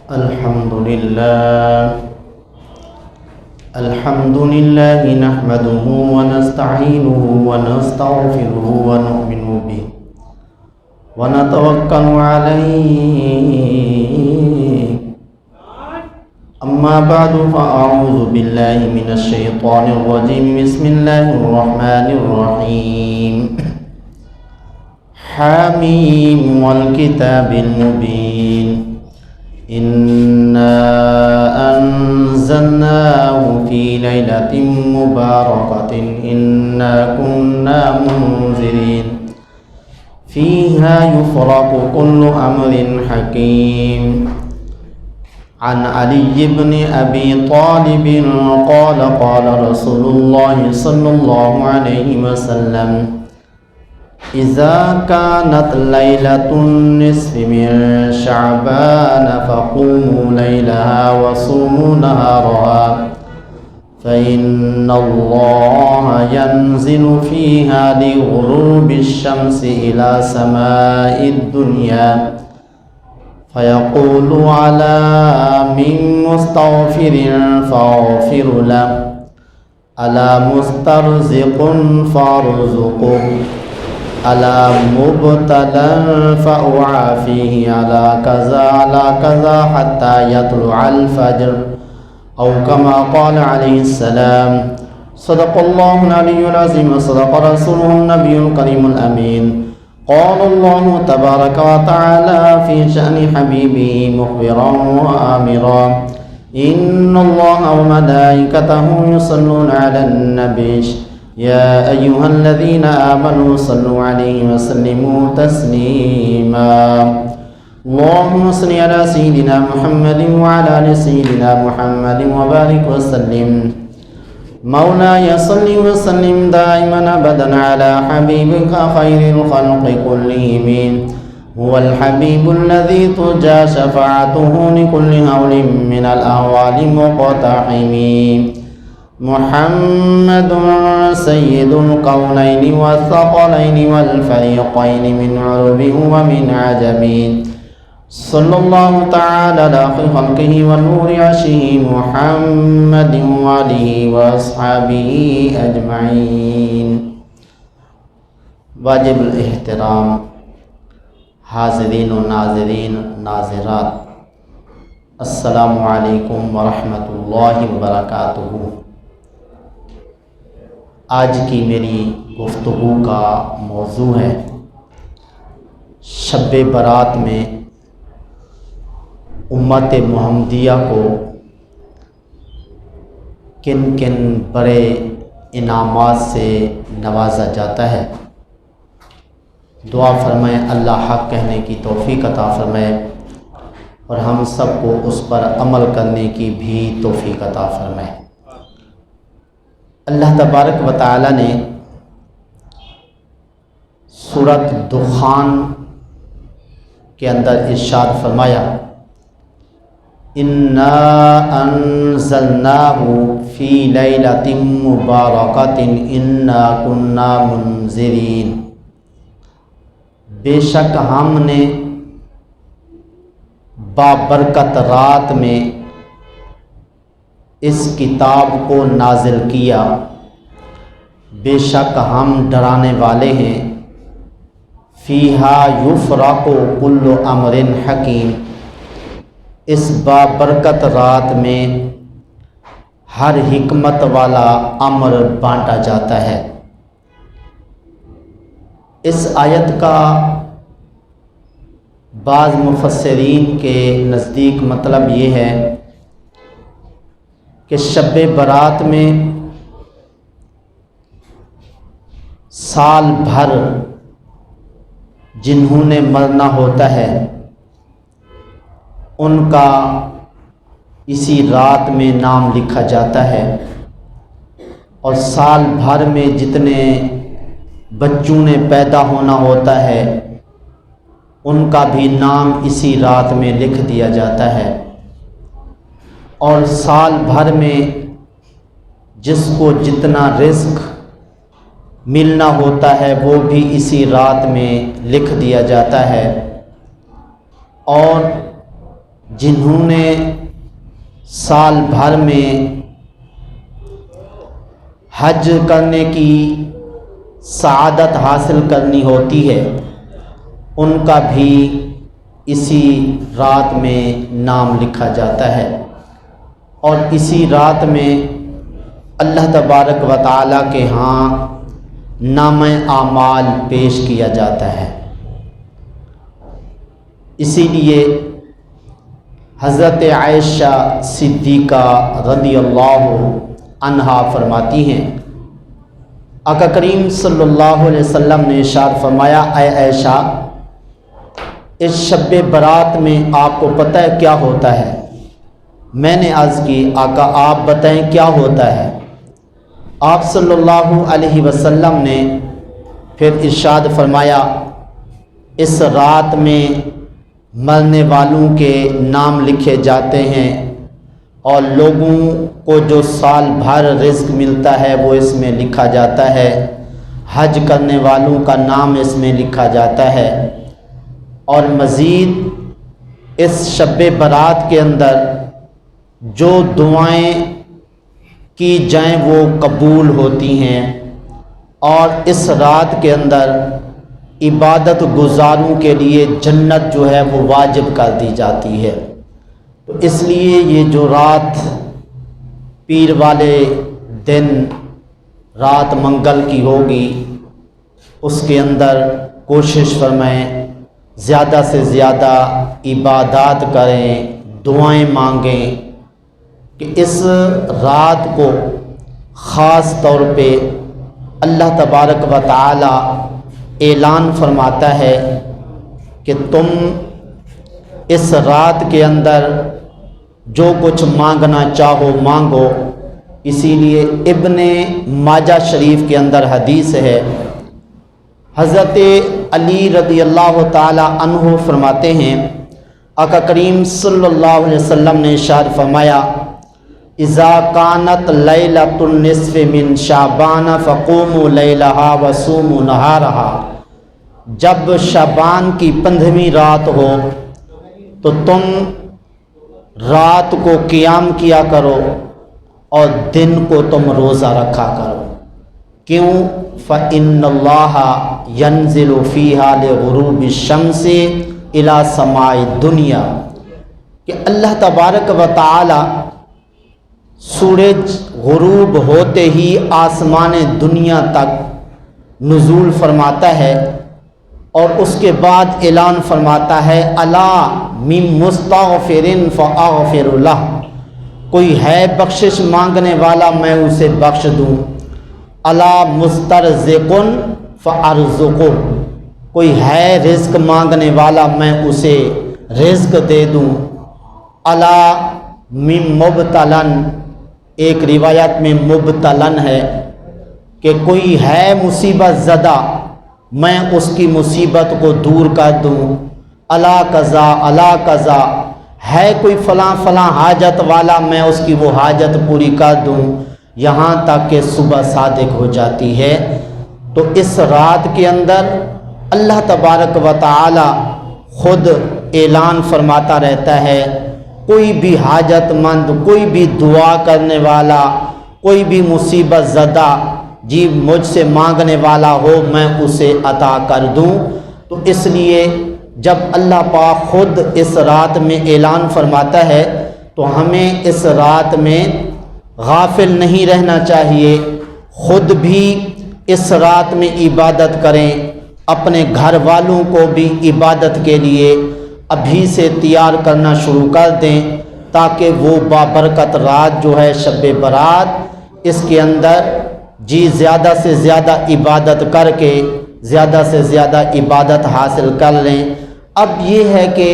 الحمد لله نحمده ونستعينه ونستغفره ونؤمن به ونتوكل عليه. أما بعد فأعوذ بالله من الشيطان الرجيم. بسم الله الرحمن الرحيم. حميم والكتاب المبين. إنا أنزلناه في ليلة مباركة إنا كنا منذرين فيها يفرق كل أمر حكيم. عن علي بن أبي طالب قال قال رسول الله صلى الله عليه وسلم: إذا كانت ليلة النصف من شعبان فقوموا ليلها وصوموا نهارها فإن الله ينزل فيها لغروب الشمس إلى سماء الدنيا فيقول على من مستغفر فاغفر له على مسترزق فارزقه على مبتلى فأعافيه على كذا حتى يطلع الفجر أو كما قال عليه السلام. صدق الله العلي العظيم وصدق رسوله النبي الكريم الأمين. قال الله تبارك وتعالى في شأن حبيبه مخبرا وآمرا: إن الله وملائكته يصلون على النبي يا أيها الذين آمنوا صلوا عليه وسلموا تسليما. اللهم صل على سيدنا محمد وعلى آل سيدنا محمد وبارك وسلم. مولاي صل وسلم دائما أبدا على حبيبك خير الخلق كلهم. هو الحبيب الذي ترجى شفاعته لكل هول من الأهوال مقتحم. محمد سيد القولين والثقلين والفريقين من عرب ومن عجم. صلى الله تعالى على خلقه ونور عرشه محمد وآله وأصحابه أجمعين. واجب الاحترام حاضرین و ناظرین ناظرات، السلام علیکم ورحمۃ اللہ وبرکاتہ. آج کی میری گفتگو کا موضوع ہے شب برات میں امت محمدیہ کو کن کن بڑے انعامات سے نوازا جاتا ہے. دعا فرمائیں اللہ حق کہنے کی توفیق عطا فرمائے اور ہم سب کو اس پر عمل کرنے کی بھی توفیق عطا فرمائے. اللہ تبارک و تعالی نے سورۃ دخان کے اندر ارشاد فرمایا: انا انزلناہ فی لیلۃ مبارکۃ انا کنا منذرین. بے شک ہم نے بابرکت رات میں اس کتاب کو نازل کیا. بے شک ہم ڈرانے والے ہیں. فیہا یفرق کل امر حکیم. اس بابرکت رات میں ہر حکمت والا امر بانٹا جاتا ہے. اس آیت کا بعض مفسرین کے نزدیک مطلب یہ ہے کہ شب برات میں سال بھر جنہوں نے مرنا ہوتا ہے ان کا اسی رات میں نام لکھا جاتا ہے، اور سال بھر میں جتنے بچوں نے پیدا ہونا ہوتا ہے ان کا بھی نام اسی رات میں لکھ دیا جاتا ہے. اور سال بھر میں جس کو جتنا رزق ملنا ہوتا ہے وہ بھی اسی رات میں لکھ دیا جاتا ہے. اور جنہوں نے سال بھر میں حج کرنے کی سعادت حاصل کرنی ہوتی ہے، ان کا بھی اسی رات میں نام لکھا جاتا ہے، اور اسی رات میں اللہ تبارک و تعالیٰ کے ہاں نامہ اعمال پیش کیا جاتا ہے۔ اسی لیے حضرت عائشہ صدیقہ رضی اللہ عنہا فرماتی ہیں، آقا کریم صلی اللہ علیہ وسلم نے ارشاد فرمایا، اے عائشہ، اس شب برات میں آپ کو پتہ ہے کیا ہوتا ہے؟ میں نے عرض کی، آقا آپ بتائیں کیا ہوتا ہے؟ آپ صلی اللہ علیہ وسلم نے پھر ارشاد فرمایا، اس رات میں مرنے والوں کے نام لکھے جاتے ہیں، اور لوگوں کو جو سال بھر رزق ملتا ہے وہ اس میں لکھا جاتا ہے، حج کرنے والوں کا نام اس میں لکھا جاتا ہے، اور مزید اس شب برات کے اندر جو دعائیں کی جائیں وہ قبول ہوتی ہیں، اور اس رات کے اندر عبادت گزاروں کے لیے جنت جو ہے وہ واجب کر دی جاتی ہے۔ تو اس لیے یہ جو رات پیر والے دن رات منگل کی ہوگی، اس کے اندر کوشش فرمائیں زیادہ سے زیادہ عبادات کریں، دعائیں مانگیں، کہ اس رات کو خاص طور پہ اللہ تبارک و تعالی اعلان فرماتا ہے کہ تم اس رات کے اندر جو کچھ مانگنا چاہو مانگو۔ اسی لیے ابن ماجہ شریف کے اندر حدیث ہے، حضرت علی رضی اللہ تعالی عنہ فرماتے ہیں، آقا کریم صلی اللہ علیہ وسلم نے ارشاد فرمایا، اذا کانت لیلۃ النصف من شعبان فقوموا لیلہا وصوموا نہارہا، جب شعبان کی 15ویں رات ہو تو تم رات کو قیام کیا کرو اور دن کو تم روزہ رکھا کرو۔ کیوں؟ فإن اللہ ینزل فیہا لغروب الشمس الی سماء الدنیا، کہ اللہ تبارک و تعالی سورج غروب ہوتے ہی آسمان دنیا تک نزول فرماتا ہے، اور اس کے بعد اعلان فرماتا ہے، الا من مستغفر فاغفر لہ، کوئی ہے بخشش مانگنے والا میں اسے بخش دوں، الا مسترزق فارزقہ، کوئی ہے رزق مانگنے والا میں اسے رزق دے دوں، الا من مبتلن، ایک روایت میں مبتلن ہے کہ کوئی ہے مصیبت زدہ میں اس کی مصیبت کو دور کر دوں، الا قضا الا قضا، ہے کوئی فلاں فلاں حاجت والا میں اس کی وہ حاجت پوری کر دوں، یہاں تک کہ صبح صادق ہو جاتی ہے۔ تو اس رات کے اندر اللہ تبارک و تعالی خود اعلان فرماتا رہتا ہے، کوئی بھی حاجت مند، کوئی بھی دعا کرنے والا، کوئی بھی مصیبت زدہ جی مجھ سے مانگنے والا ہو میں اسے عطا کر دوں۔ تو اس لیے جب اللہ پاک خود اس رات میں اعلان فرماتا ہے تو ہمیں اس رات میں غافل نہیں رہنا چاہیے، خود بھی اس رات میں عبادت کریں، اپنے گھر والوں کو بھی عبادت کے لیے ابھی سے تیار کرنا شروع کر دیں، تاکہ وہ بابرکت رات جو ہے شب برات، اس کے اندر جی زیادہ سے زیادہ عبادت کر کے زیادہ سے زیادہ عبادت حاصل کر لیں۔ اب یہ ہے کہ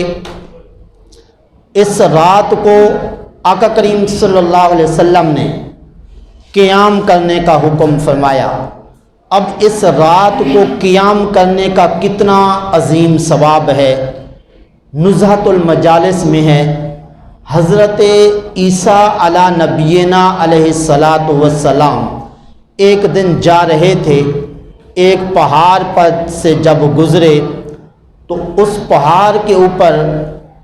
اس رات کو آقا کریم صلی اللہ علیہ وسلم نے قیام کرنے کا حکم فرمایا۔ اب اس رات کو قیام کرنے کا کتنا عظیم ثواب ہے، نزہۃ المجالس میں ہے، حضرت عیسیٰ علی نبینا علیہ الصلاۃ والسلام ایک دن جا رہے تھے، ایک پہاڑ پر سے جب گزرے تو اس پہاڑ کے اوپر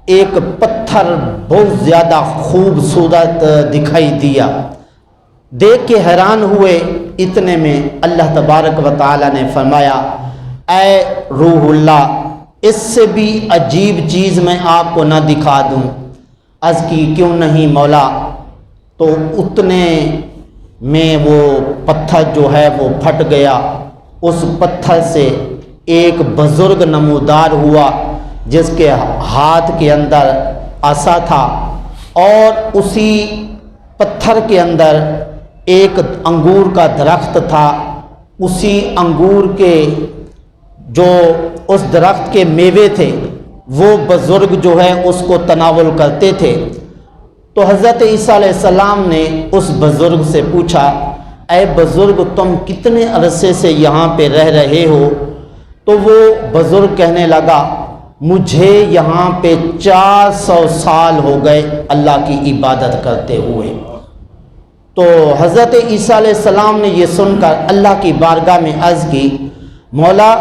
ایک پتھر بہت زیادہ خوبصورت دکھائی دیا۔ دیکھ کے حیران ہوئے، اتنے میں اللہ تبارک و تعالی نے فرمایا اے روح اللہ، اس سے بھی عجیب چیز میں آپ کو نہ دکھا دوں؟ عرض کی کیوں نہیں مولا؟ تو اتنے میں وہ پتھر جو ہے وہ پھٹ گیا۔ اس پتھر سے ایک بزرگ نمودار ہوا جس کے ہاتھ کے اندر عصا تھا، اور اسی پتھر کے اندر ایک انگور کا درخت تھا۔ اسی انگور کے جو اس درخت کے میوے تھے وہ بزرگ جو ہے اس کو تناول کرتے تھے۔ تو حضرت عیسیٰ علیہ السلام نے اس بزرگ سے پوچھا اے بزرگ، تم کتنے عرصے سے یہاں پہ رہ رہے ہو؟ تو وہ بزرگ کہنے لگا مجھے یہاں پہ 400 سال ہو گئے اللہ کی عبادت کرتے ہوئے۔ تو حضرت عیسیٰ علیہ السلام نے یہ سن کر اللہ کی بارگاہ میں عرض کی مولا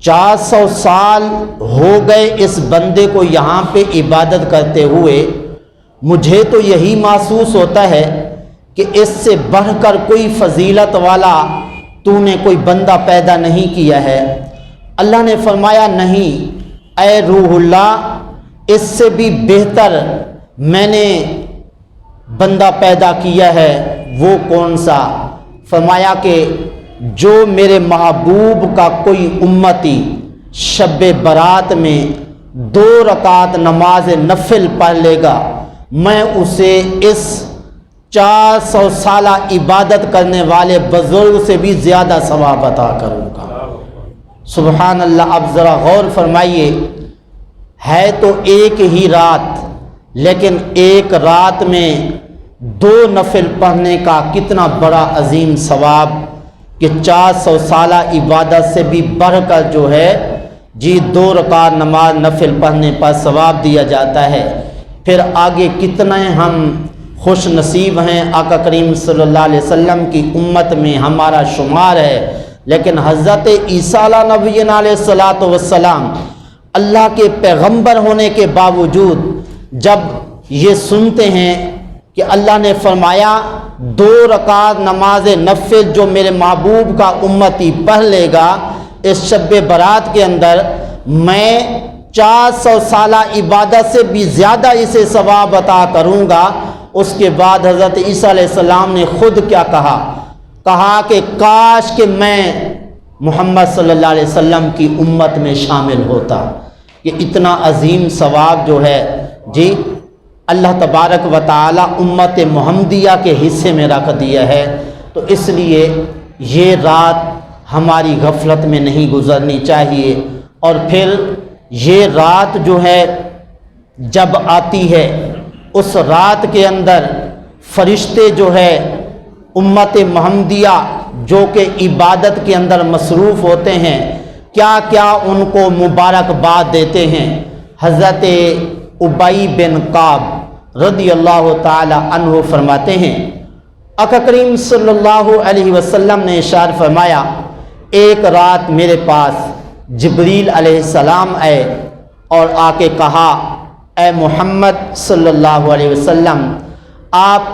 400 سال ہو گئے اس بندے کو یہاں پہ عبادت کرتے ہوئے، مجھے تو یہی محسوس ہوتا ہے کہ اس سے بڑھ کر کوئی فضیلت والا تو نے کوئی بندہ پیدا نہیں کیا ہے۔ اللہ نے فرمایا نہیں اے روح اللہ، اس سے بھی بہتر میں نے بندہ پیدا کیا ہے۔ وہ کون سا؟ فرمایا کہ جو میرے محبوب کا کوئی امتی شب برات میں 2 رکعت نماز نفل پڑھ لے گا، میں اسے اس 400 سالہ عبادت کرنے والے بزرگ سے بھی زیادہ ثواب عطا کروں گا۔ سبحان اللہ۔ اب ذرا غور فرمائیے، ہے تو ایک ہی رات، لیکن ایک رات میں 2 نفل پڑھنے کا کتنا بڑا عظیم ثواب، کہ 400 سالہ عبادت سے بھی بڑھ کر جو ہے 2 رکعت نماز نفل پڑھنے پر ثواب دیا جاتا ہے۔ پھر آگے کتنے ہم خوش نصیب ہیں، آقا کریم صلی اللہ علیہ وسلم کی امت میں ہمارا شمار ہے۔ لیکن حضرت عیسیٰ نبی علیہ الصلاۃ والسلام اللہ کے پیغمبر ہونے کے باوجود جب یہ سنتے ہیں کہ اللہ نے فرمایا 2 رکعت نماز نفل جو میرے محبوب کا امتی پڑھ لے گا اس شب برات کے اندر، میں 400 سالہ عبادت سے بھی زیادہ اسے ثواب عطا کروں گا۔ اس کے بعد حضرت عیسیٰ علیہ السلام نے خود کیا کہا کہ کاش کہ میں محمد صلی اللہ علیہ وسلم کی امت میں شامل ہوتا۔ کہ اتنا عظیم ثواب جو ہے اللہ تبارک و تعالی امت محمدیہ کے حصے میں رکھ دیا ہے۔ تو اس لیے یہ رات ہماری غفلت میں نہیں گزرنی چاہیے۔ اور پھر یہ رات جو ہے جب آتی ہے، اس رات کے اندر فرشتے جو ہے امت محمدیہ جو کہ عبادت کے اندر مصروف ہوتے ہیں، کیا کیا ان کو مبارکباد دیتے ہیں۔ حضرت ابی بن کعب رضی اللہ تعالی عنہ فرماتے ہیں آقا کریم صلی اللہ علیہ وسلم نے ارشاد فرمایا ایک رات میرے پاس جبریل علیہ السلام آئے اور آ کے کہا اے محمد صلی اللہ علیہ وسلم آپ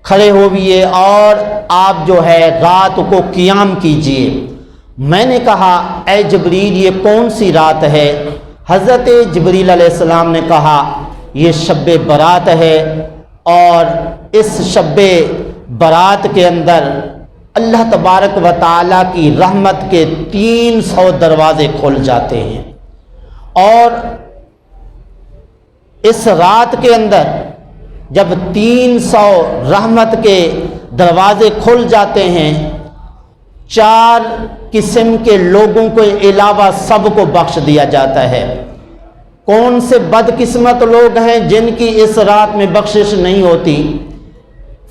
کھڑے ہوئیے اور آپ جو ہے رات کو قیام کیجئے۔ میں نے کہا اے جبریل یہ کون سی رات ہے؟ حضرت جبریل علیہ السلام نے کہا یہ شب برات ہے، اور اس شب برات کے اندر اللہ تبارک و تعالیٰ کی رحمت کے 300 دروازے کھل جاتے ہیں، اور اس رات کے اندر جب 300 رحمت کے دروازے کھل جاتے ہیں، 4 قسم کے لوگوں کو علاوہ سب کو بخش دیا جاتا ہے۔ کون سے بدقسمت لوگ ہیں جن کی اس رات میں بخشش نہیں ہوتی؟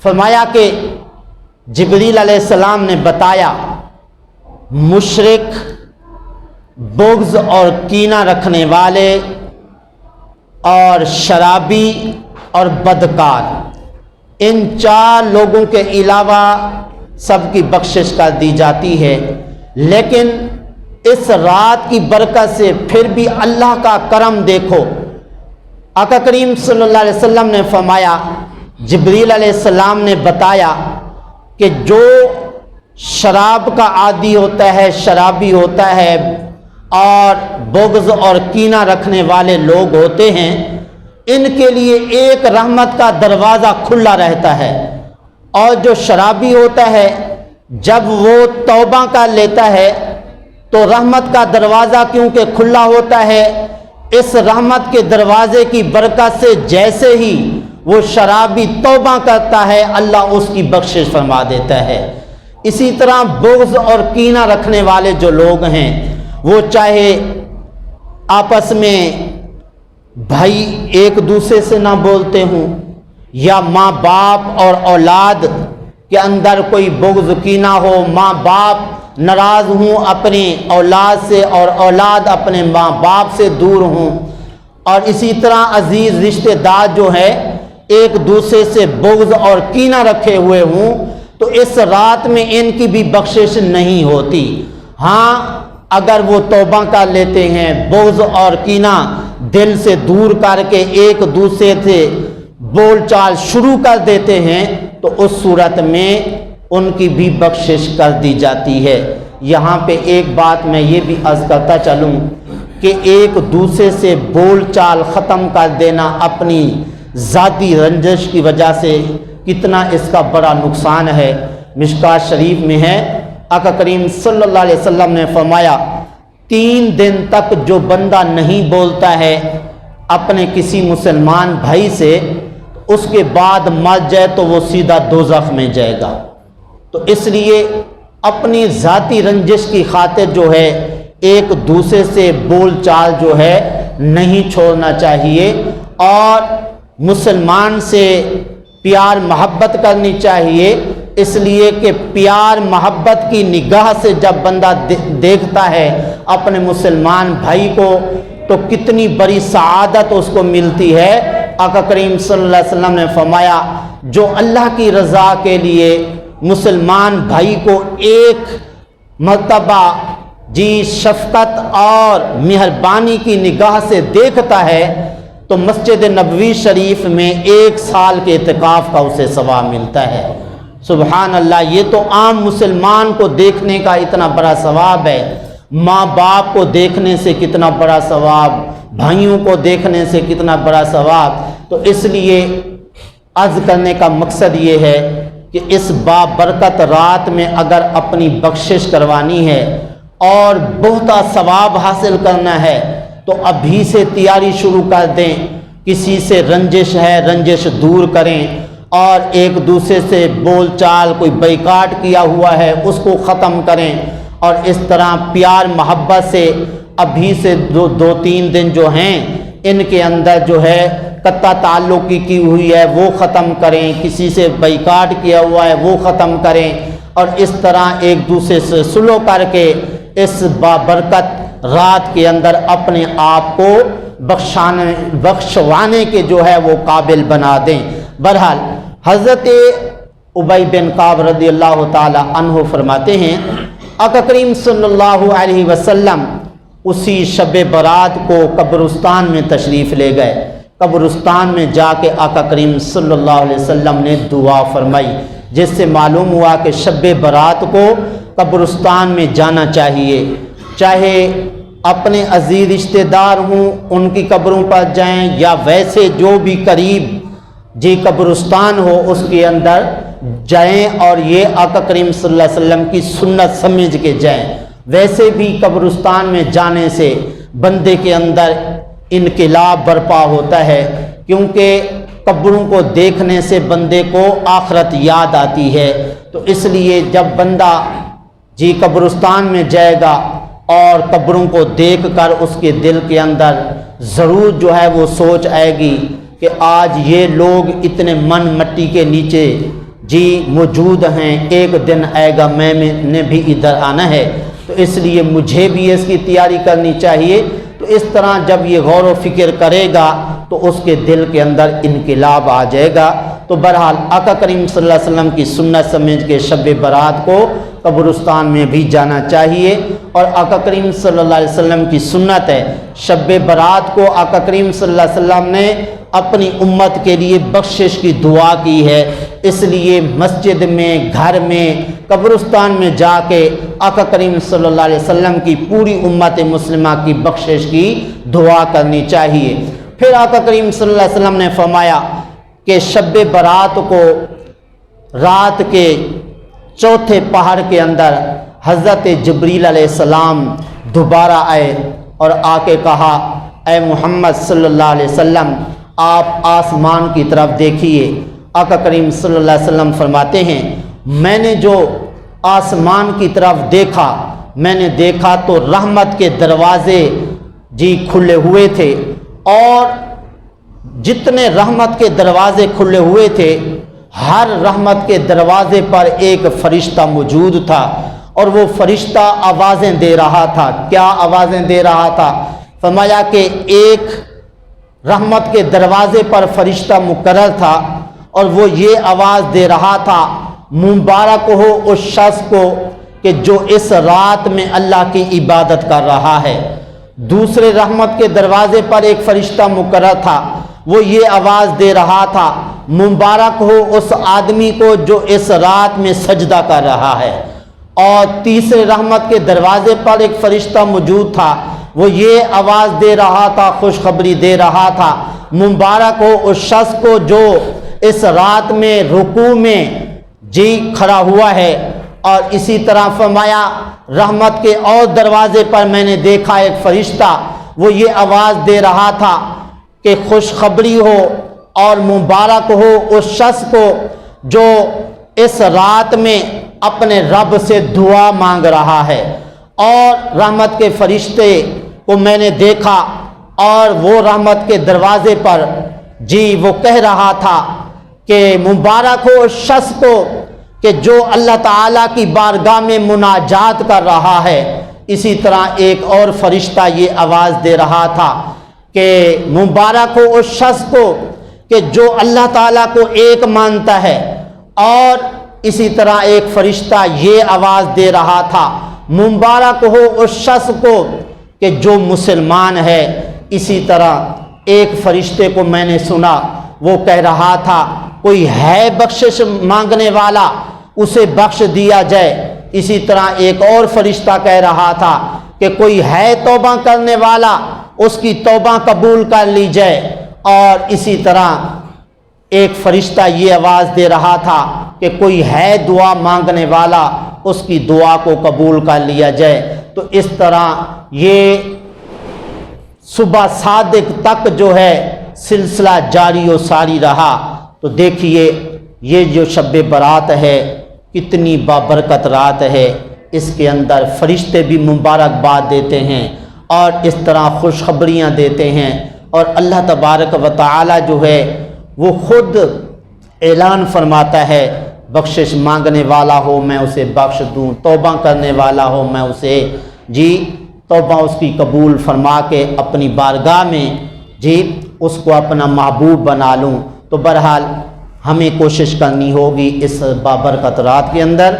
فرمایا کہ جبریل علیہ السلام نے بتایا مشرک، بغض اور کینہ رکھنے والے، اور شرابی اور بدکار، ان 4 لوگوں کے علاوہ سب کی بخشش کر دی جاتی ہے۔ لیکن اس رات کی برکت سے پھر بھی اللہ کا کرم دیکھو، آقا کریم صلی اللہ علیہ وسلم نے فرمایا، جبریل علیہ السلام نے بتایا کہ جو شراب کا عادی ہوتا ہے، شرابی ہوتا ہے، اور بغض اور کینہ رکھنے والے لوگ ہوتے ہیں، ان کے لیے ایک رحمت کا دروازہ کھلا رہتا ہے، اور جو شرابی ہوتا ہے جب وہ توبہ کر لیتا ہے تو رحمت کا دروازہ کیونکہ کھلا ہوتا ہے، اس رحمت کے دروازے کی برکت سے جیسے ہی وہ شرابی توبہ کرتا ہے اللہ اس کی بخشش فرما دیتا ہے۔ اسی طرح بغض اور کینہ رکھنے والے جو لوگ ہیں، وہ چاہے آپس میں بھائی ایک دوسرے سے نہ بولتے ہوں، یا ماں باپ اور اولاد کے اندر کوئی بغض کینہ ہو، ماں باپ ناراض ہوں اپنے اولاد سے اور اولاد اپنے ماں باپ سے دور ہوں، اور اسی طرح عزیز رشتہ دار جو ہے ایک دوسرے سے بغض اور کینہ رکھے ہوئے ہوں، تو اس رات میں ان کی بھی بخشش نہیں ہوتی۔ ہاں اگر وہ توبہ کر لیتے ہیں، بغض اور کینہ دل سے دور کر کے ایک دوسرے سے بول چال شروع کر دیتے ہیں، تو اس صورت میں ان کی بھی بخشش کر دی جاتی ہے۔ یہاں پہ ایک بات میں یہ بھی عرض کرتا چلوں کہ ایک دوسرے سے بول چال ختم کر دینا اپنی ذاتی رنجش کی وجہ سے کتنا اس کا بڑا نقصان ہے۔ مشکوٰۃ شریف میں ہے، آقا کریم صلی اللہ علیہ وسلم نے فرمایا 3 دن تک جو بندہ نہیں بولتا ہے اپنے کسی مسلمان بھائی سے، اس کے بعد مر جائے تو وہ سیدھا دوزخ میں جائے گا۔ تو اس لیے اپنی ذاتی رنجش کی خاطر جو ہے ایک دوسرے سے بول چال جو ہے نہیں چھوڑنا چاہیے، اور مسلمان سے پیار محبت کرنی چاہیے، اس لیے کہ پیار محبت کی نگاہ سے جب بندہ دیکھتا ہے اپنے مسلمان بھائی کو تو کتنی بڑی سعادت اس کو ملتی ہے۔ آقا کریم صلی اللہ علیہ وسلم نے فرمایا جو اللہ کی رضا کے لیے مسلمان بھائی کو ایک مرتبہ شفقت اور مہربانی کی نگاہ سے دیکھتا ہے تو مسجد نبوی شریف میں 1 سال کے اعتکاف کا اسے ثواب ملتا ہے۔ سبحان اللہ، یہ تو عام مسلمان کو دیکھنے کا اتنا بڑا ثواب ہے، ماں باپ کو دیکھنے سے کتنا بڑا ثواب، بھائیوں کو دیکھنے سے کتنا بڑا ثواب۔ تو اس لیے عرض کرنے کا مقصد یہ ہے کہ اس بابرکت رات میں اگر اپنی بخشش کروانی ہے اور بہت ثواب حاصل کرنا ہے تو ابھی سے تیاری شروع کر دیں۔ کسی سے رنجش ہے، رنجش دور کریں، اور ایک دوسرے سے بول چال کوئی بائیکاٹ کیا ہوا ہے اس کو ختم کریں، اور اس طرح پیار محبت سے ابھی سے 2-3 دن جو ہیں ان کے اندر جو ہے قطع تعلق کی ہوئی ہے وہ ختم کریں، کسی سے بائیکاٹ کیا ہوا ہے وہ ختم کریں، اور اس طرح ایک دوسرے سے صلح کر کے اس بابرکت رات کے اندر اپنے آپ کو بخشوانے کے جو ہے وہ قابل بنا دیں۔ بہرحال حضرت ابی بن کعب رضی اللہ تعالی عنہ فرماتے ہیں آقا کریم صلی اللہ علیہ وسلم اسی شب برات کو قبرستان میں تشریف لے گئے۔ قبرستان میں جا کے آقا کریم صلی اللہ علیہ وسلم نے دعا فرمائی، جس سے معلوم ہوا کہ شب برات کو قبرستان میں جانا چاہیے، چاہے اپنے عزیز رشتہ دار ہوں ان کی قبروں پر جائیں، یا ویسے جو بھی قریب قبرستان ہو اس کے اندر جائیں، اور یہ آقا کریم صلی اللہ علیہ وسلم کی سنت سمجھ کے جائیں۔ ویسے بھی قبرستان میں جانے سے بندے کے اندر انقلاب برپا ہوتا ہے، کیونکہ قبروں کو دیکھنے سے بندے کو آخرت یاد آتی ہے۔ تو اس لیے جب بندہ قبرستان میں جائے گا اور قبروں کو دیکھ کر اس کے دل کے اندر ضرور جو ہے وہ سوچ آئے گی کہ آج یہ لوگ اتنے من مٹی کے نیچے موجود ہیں، ایک دن آئے گا میں نے بھی ادھر آنا ہے، تو اس لیے مجھے بھی اس کی تیاری کرنی چاہیے۔ تو اس طرح جب یہ غور و فکر کرے گا تو اس کے دل کے اندر انقلاب آ جائے گا۔ تو بہرحال آقا کریم صلی اللہ علیہ وسلم کی سنت سمجھ کے شب برات کو قبرستان میں بھی جانا چاہیے، اور آقا کریم صلی اللہ علیہ وسلم کی سنت ہے شب برات کو آقا کریم صلی اللہ علیہ وسلم نے اپنی امت کے لیے بخشش کی دعا کی ہے، اس لیے مسجد میں، گھر میں، قبرستان میں جا کے آقا کریم صلی اللہ علیہ وسلم کی پوری امت مسلمہ کی بخشش کی دعا کرنی چاہیے۔ پھر آقا کریم صلی اللہ علیہ وسلم نے فرمایا کہ شب برات کو رات کے چوتھے پہر کے اندر حضرت جبریل علیہ السلام دوبارہ آئے اور آ کے کہا، اے محمد صلی اللہ علیہ وسلم آپ آسمان کی طرف دیکھیے۔ آقا کریم صلی اللہ علیہ وسلم فرماتے ہیں میں نے جو آسمان کی طرف دیکھا، میں نے دیکھا تو رحمت کے دروازے کھلے ہوئے تھے، اور جتنے رحمت کے دروازے کھلے ہوئے تھے ہر رحمت کے دروازے پر ایک فرشتہ موجود تھا، اور وہ فرشتہ آوازیں دے رہا تھا۔ کیا آوازیں دے رہا تھا؟ فرمایا کہ ایک رحمت کے دروازے پر فرشتہ مقرر تھا، اور وہ یہ آواز دے رہا تھا، مبارک ہو اس شخص کو کہ جو اس رات میں اللہ کی عبادت کر رہا ہے۔ دوسرے رحمت کے دروازے پر ایک فرشتہ مقرر تھا، وہ یہ آواز دے رہا تھا، مبارک ہو اس آدمی کو جو اس رات میں سجدہ کر رہا ہے۔ اور تیسرے رحمت کے دروازے پر ایک فرشتہ موجود تھا، وہ یہ آواز دے رہا تھا، خوشخبری دے رہا تھا، مبارک ہو اس شخص کو جو اس رات میں رکوع میں کھڑا ہوا ہے۔ اور اسی طرح فرمایا رحمت کے اور دروازے پر میں نے دیکھا ایک فرشتہ، وہ یہ آواز دے رہا تھا کہ خوشخبری ہو اور مبارک ہو اس شخص کو جو اس رات میں اپنے رب سے دعا مانگ رہا ہے۔ اور رحمت کے فرشتے کو میں نے دیکھا، اور وہ رحمت کے دروازے پر وہ کہہ رہا تھا کہ مبارک ہو اس شخص کو کہ جو اللہ تعالیٰ کی بارگاہ میں مناجات کر رہا ہے۔ اسی طرح ایک اور فرشتہ یہ آواز دے رہا تھا کہ مبارک ہو اس شخص کو کہ جو اللہ تعالیٰ کو ایک مانتا ہے۔ اور اسی طرح ایک فرشتہ یہ آواز دے رہا تھا، مبارک ہو اس شخص کو کہ جو مسلمان ہے۔ اسی طرح ایک فرشتے کو میں نے سنا، وہ کہہ رہا تھا کوئی ہے بخشش مانگنے والا اسے بخش دیا جائے۔ اسی طرح ایک اور فرشتہ کہہ رہا تھا کہ کوئی ہے توبہ کرنے والا اس کی توبہ قبول کر لی جائے۔ اور اسی طرح ایک فرشتہ یہ آواز دے رہا تھا کہ کوئی ہے دعا مانگنے والا اس کی دعا کو قبول کر لیا جائے۔ تو اس طرح یہ صبح صادق تک جو ہے سلسلہ جاری و ساری رہا۔ تو دیکھیے یہ جو شب برات ہے کتنی بابرکت رات ہے، اس کے اندر فرشتے بھی مبارکباد دیتے ہیں اور اس طرح خوشخبریاں دیتے ہیں، اور اللہ تبارک و تعالی جو ہے وہ خود اعلان فرماتا ہے بخشش مانگنے والا ہو میں اسے بخش دوں، توبہ کرنے والا ہو میں اسے توبہ اس کی قبول فرما کے اپنی بارگاہ میں اس کو اپنا محبوب بنا لوں۔ تو بہرحال ہمیں کوشش کرنی ہوگی اس بابرکت رات کے اندر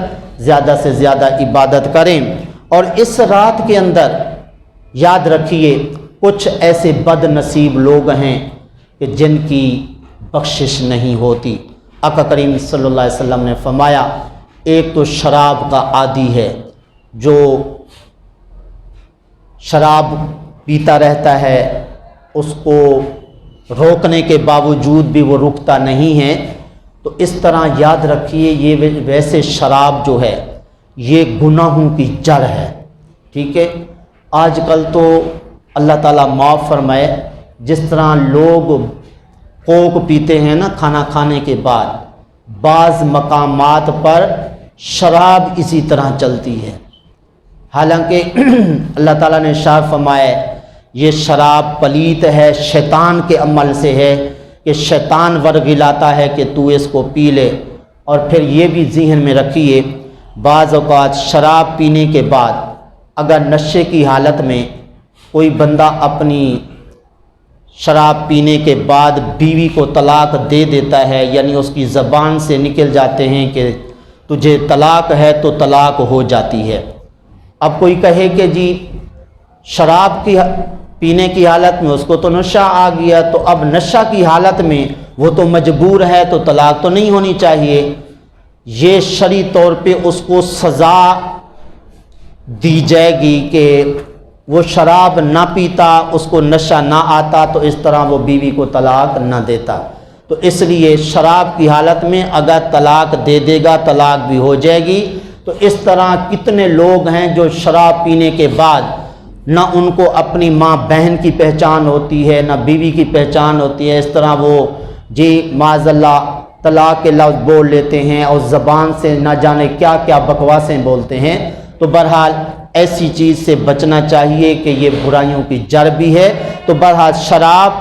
زیادہ سے زیادہ عبادت کریں، اور اس رات کے اندر یاد رکھیے کچھ ایسے بد نصیب لوگ ہیں کہ جن کی بخشش نہیں ہوتی۔ آقا کریم صلی اللہ علیہ وسلم نے فرمایا ایک تو شراب کا عادی ہے جو شراب پیتا رہتا ہے، اس کو روکنے کے باوجود بھی وہ رکتا نہیں ہے۔ تو اس طرح یاد رکھیے یہ ویسے شراب جو ہے یہ گناہوں کی جڑ ہے، ٹھیک ہے۔ آج کل تو اللہ تعالیٰ معاف فرمائے، جس طرح لوگ کوک پیتے ہیں نا کھانا کھانے کے بعد، بعض مقامات پر شراب اسی طرح چلتی ہے، حالانکہ اللہ تعالیٰ نے ارشاد فرمایا یہ شراب پلیت ہے، شیطان کے عمل سے ہے کہ شیطان ورگلاتا ہے کہ تو اس کو پی لے۔ اور پھر یہ بھی ذہن میں رکھیے بعض اوقات شراب پینے کے بعد اگر نشے کی حالت میں کوئی بندہ اپنی شراب پینے کے بعد بیوی کو طلاق دے دیتا ہے، یعنی اس کی زبان سے نکل جاتے ہیں کہ تجھے طلاق ہے تو طلاق ہو جاتی ہے۔ اب کوئی کہے کہ جی شراب کی پینے کی حالت میں اس کو تو نشہ آ گیا، تو اب نشہ کی حالت میں وہ تو مجبور ہے تو طلاق تو نہیں ہونی چاہیے۔ یہ شرعی طور پہ اس کو سزا دی جائے گی کہ وہ شراب نہ پیتا، اس کو نشہ نہ آتا، تو اس طرح وہ بیوی کو طلاق نہ دیتا۔ تو اس لیے شراب کی حالت میں اگر طلاق دے دے گا طلاق بھی ہو جائے گی۔ تو اس طرح کتنے لوگ ہیں جو شراب پینے کے بعد نہ ان کو اپنی ماں بہن کی پہچان ہوتی ہے، نہ بیوی کی پہچان ہوتی ہے، اس طرح وہ جی معاذ اللہ طلاق کے لفظ بول لیتے ہیں اور زبان سے نہ جانے کیا کیا بکواسیں بولتے ہیں۔ تو بہرحال ایسی چیز سے بچنا چاہیے کہ یہ برائیوں کی جڑ بھی ہے۔ تو بہرحال شراب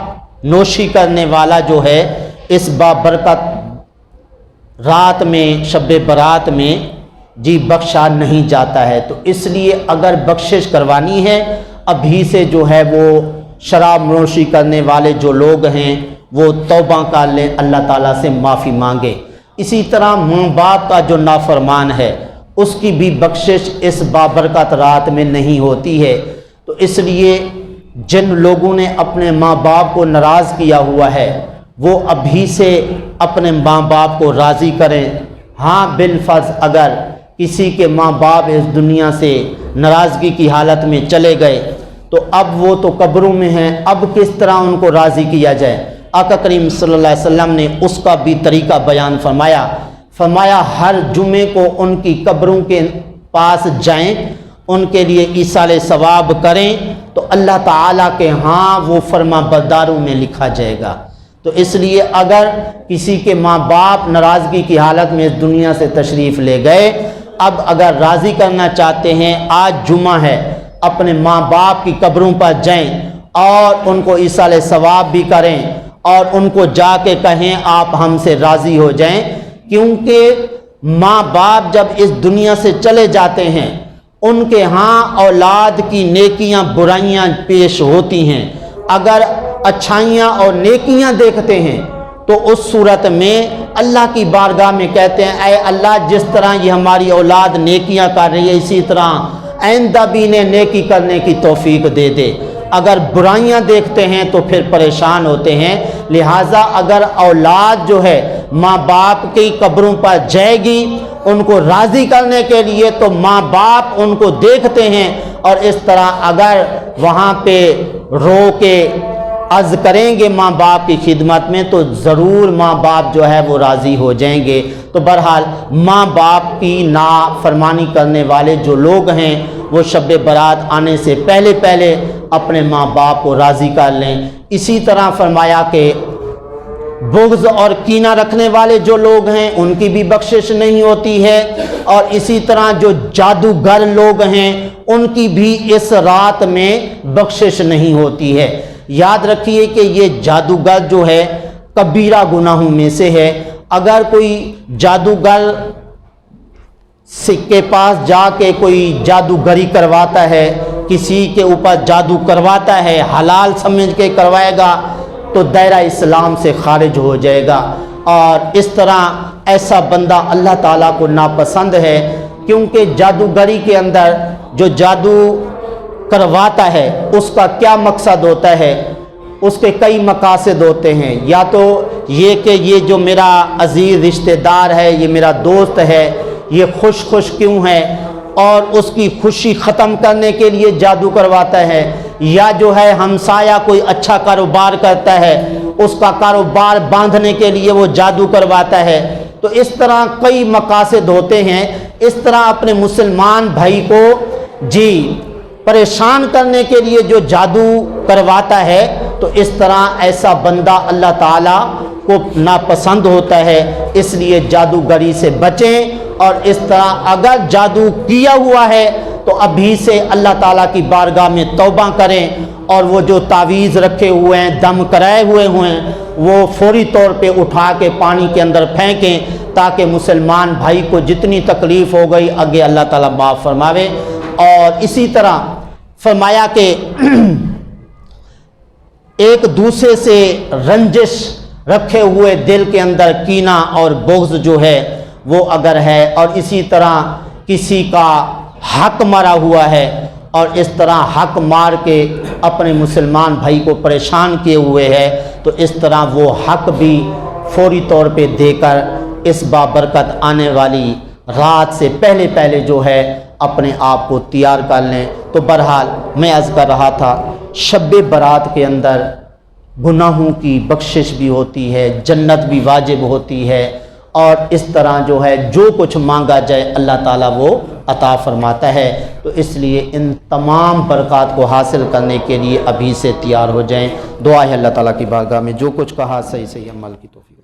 نوشی کرنے والا جو ہے اس بابرکت رات میں، شب برات میں جی بخشا نہیں جاتا ہے۔ تو اس لیے اگر بخشش کروانی ہے ابھی سے جو ہے وہ شراب نوشی کرنے والے جو لوگ ہیں وہ توبہ کر لیں، اللہ تعالیٰ سے معافی مانگے۔ اسی طرح ماں باپ کا جو نافرمان ہے اس کی بھی بخشش اس بابرکت رات میں نہیں ہوتی ہے۔ تو اس لیے جن لوگوں نے اپنے ماں باپ کو ناراض کیا ہوا ہے وہ ابھی سے اپنے ماں باپ کو راضی کریں۔ ہاں بالفرض اگر کسی کے ماں باپ اس دنیا سے ناراضگی کی حالت میں چلے گئے تو اب وہ تو قبروں میں ہیں، اب کس طرح ان کو راضی کیا جائے؟ آقا کریم صلی اللہ علیہ وسلم نے اس کا بھی طریقہ بیان فرمایا ہر جمعے کو ان کی قبروں کے پاس جائیں، ان کے لیے ایصال ثواب کریں تو اللہ تعالیٰ کے ہاں وہ فرما برداروں میں لکھا جائے گا۔ تو اس لیے اگر کسی کے ماں باپ ناراضگی کی حالت میں اس دنیا سے تشریف لے گئے، اب اگر راضی کرنا چاہتے ہیں آج جمعہ ہے، اپنے ماں باپ کی قبروں پر جائیں اور ان کو ایصال ثواب بھی کریں اور ان کو جا کے کہیں آپ ہم سے راضی ہو جائیں، کیونکہ ماں باپ جب اس دنیا سے چلے جاتے ہیں ان کے ہاں اولاد کی نیکیاں برائیاں پیش ہوتی ہیں۔ اگر اچھائیاں اور نیکیاں دیکھتے ہیں تو اس صورت میں اللہ کی بارگاہ میں کہتے ہیں اے اللہ جس طرح یہ ہماری اولاد نیکیاں کر رہی ہے اسی طرح آئندہ بھی انہیں نیکی کرنے کی توفیق دے دے۔ اگر برائیاں دیکھتے ہیں تو پھر پریشان ہوتے ہیں۔ لہٰذا اگر اولاد جو ہے ماں باپ کی قبروں پر جائے گی ان کو راضی کرنے کے لیے تو ماں باپ ان کو دیکھتے ہیں، اور اس طرح اگر وہاں پہ رو کے عرض کریں گے ماں باپ کی خدمت میں تو ضرور ماں باپ جو ہے وہ راضی ہو جائیں گے۔ تو بہرحال ماں باپ کی نافرمانی کرنے والے جو لوگ ہیں وہ شب برات آنے سے پہلے اپنے ماں باپ کو راضی کر لیں۔ اسی طرح فرمایا کہ بغض اور کینہ رکھنے والے جو لوگ ہیں ان کی بھی بخشش نہیں ہوتی ہے، اور اسی طرح جو جادوگر لوگ ہیں ان کی بھی اس رات میں بخشش نہیں ہوتی ہے۔ یاد رکھیے کہ یہ جادوگر جو ہے کبیرہ گناہوں میں سے ہے۔ اگر کوئی جادوگر کے پاس جا کے کوئی جادوگری کرواتا ہے، کسی کے اوپر جادو کرواتا ہے، حلال سمجھ کے کروائے گا تو دائرہ اسلام سے خارج ہو جائے گا، اور اس طرح ایسا بندہ اللہ تعالیٰ کو ناپسند ہے، کیونکہ جادوگری کے اندر جو جادو کرواتا ہے اس کا کیا مقصد ہوتا ہے؟ اس کے کئی مقاصد ہوتے ہیں، یا تو یہ کہ یہ جو میرا عزیز رشتہ دار ہے، یہ میرا دوست ہے، یہ خوش کیوں ہے، اور اس کی خوشی ختم کرنے کے لیے جادو کرواتا ہے، یا جو ہے ہمسایہ کوئی اچھا کاروبار کرتا ہے اس کا کاروبار باندھنے کے لیے وہ جادو کرواتا ہے۔ تو اس طرح کئی مقاصد ہوتے ہیں۔ اس طرح اپنے مسلمان بھائی کو جی پریشان کرنے کے لیے جو جادو کرواتا ہے تو اس طرح ایسا بندہ اللہ تعالیٰ کو ناپسند ہوتا ہے، اس لیے جادوگری سے بچیں، اور اس طرح اگر جادو کیا ہوا ہے تو ابھی سے اللہ تعالیٰ کی بارگاہ میں توبہ کریں، اور وہ جو تعویذ رکھے ہوئے ہیں، دم کرائے ہوئے ہیں، وہ فوری طور پہ اٹھا کے پانی کے اندر پھینکیں تاکہ مسلمان بھائی کو جتنی تکلیف ہو گئی آگے اللہ تعالیٰ معاف فرماوے۔ اور اسی طرح فرمایا کہ ایک دوسرے سے رنجش رکھے ہوئے دل کے اندر کینہ اور بغض جو ہے وہ اگر ہے، اور اسی طرح کسی کا حق مرا ہوا ہے اور اس طرح حق مار کے اپنے مسلمان بھائی کو پریشان کیے ہوئے ہے، تو اس طرح وہ حق بھی فوری طور پہ دے کر اس بابرکت آنے والی رات سے پہلے جو ہے اپنے آپ کو تیار کر لیں۔ تو بہرحال میں عرض کر رہا تھا، شب برات کے اندر گناہوں کی بخشش بھی ہوتی ہے، جنت بھی واجب ہوتی ہے، اور اس طرح جو ہے جو کچھ مانگا جائے اللہ تعالیٰ وہ عطا فرماتا ہے۔ تو اس لیے ان تمام برکات کو حاصل کرنے کے لیے ابھی سے تیار ہو جائیں۔ دعا ہے اللہ تعالیٰ کی بارگاہ میں جو کچھ کہا صحیح عمل کی توفیق۔